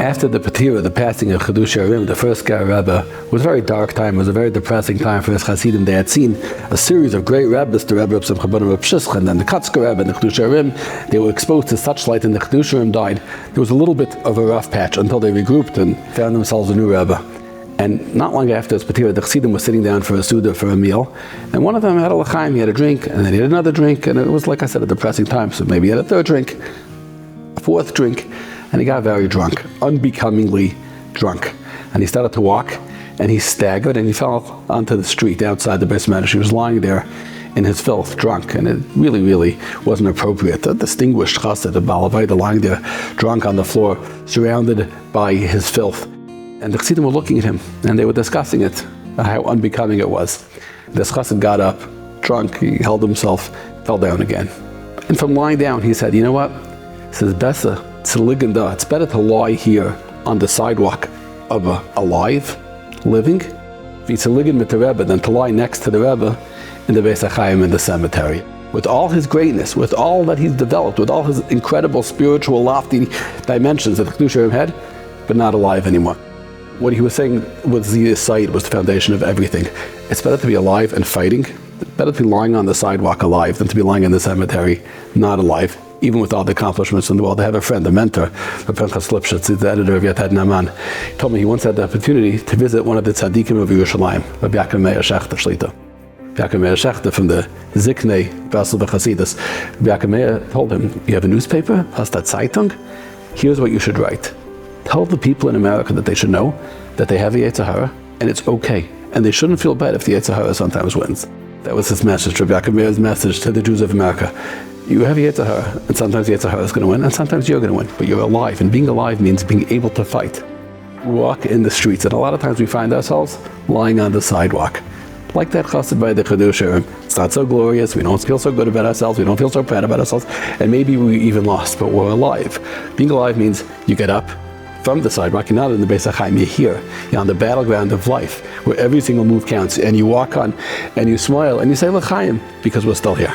After the Patira, the passing of Chidush Harim, the first Ger Rebbe, was a very dark time. It was a very depressing time for his Hasidim. They had seen a series of great Rebbes, the Rebbe of Simcha ben Reb Shishcha, and then the Katzker Rebbe and the Chidush Harim. They were exposed to such light, and the Chidush Harim died. There was a little bit of a rough patch until they regrouped and found themselves a new Rebbe. And not long after his Patira, the Chassidim was sitting down for a Suda, for a meal, and one of them had a l'chaim. He had a drink, and then he had another drink, and it was, like I said, a depressing time. So maybe he had a third drink, a fourth drink, and he got very drunk, unbecomingly drunk. And he started to walk, and he staggered, and he fell onto the street outside the Besser. He was lying there in his filth, drunk, and it really wasn't appropriate. A distinguished chassid, a balavayda, lying there drunk on the floor, surrounded by his filth. And the chassidim were looking at him, and they were discussing it, how unbecoming it was. This chassid got up, drunk, he held himself, fell down again. And from lying down, he said, you know what? He says, Besser, it's better to lie here on the sidewalk of alive, living, than to lie next to the Rebbe in the Beis HaChaim in the cemetery. With all his greatness, with all that he's developed, with all his incredible spiritual lofty dimensions that the Chidush Harim had, but not alive anymore. What he was saying was the sight was the foundation of everything. It's better to be alive and fighting. It's better to be lying on the sidewalk alive than to be lying in the cemetery not alive, even with all the accomplishments in the world. I have a friend, a mentor, Pinchas Lipschitz, he's the editor of Yetzer Hara. He told me he once had the opportunity to visit one of the tzaddikim of Yerushalayim, Rabbi Yaakov Meir Shechter Shlita. Rabbi Yaakov Meir Shechter from the Ziknei Besser B'Chasidus. Rabbi Yaakov Meir told him, you have a newspaper? Hast du Zeitung? Here's what you should write. Tell the people in America that they should know that they have a Yetzer Hara, and it's okay. And they shouldn't feel bad if the Yetzer Hara sometimes wins. That was his message, Rabbi Yaakov Meir's message to the Jews of America. You have a Yetzer Hara, and sometimes the Yetzer Hara is going to win, and sometimes you're going to win, but you're alive, and being alive means being able to fight. Walk in the streets, and a lot of times we find ourselves lying on the sidewalk. Like that chassid by the Chidush Harim. It's not so glorious, we don't feel so good about ourselves, we don't feel so bad about ourselves, and maybe we even lost, but we're alive. Being alive means you get up from the sidewalk, you're not in the Beis HaChaim, you're here. You're on the battleground of life, where every single move counts, and you walk on, and you smile, and you say l'chaim, because we're still here.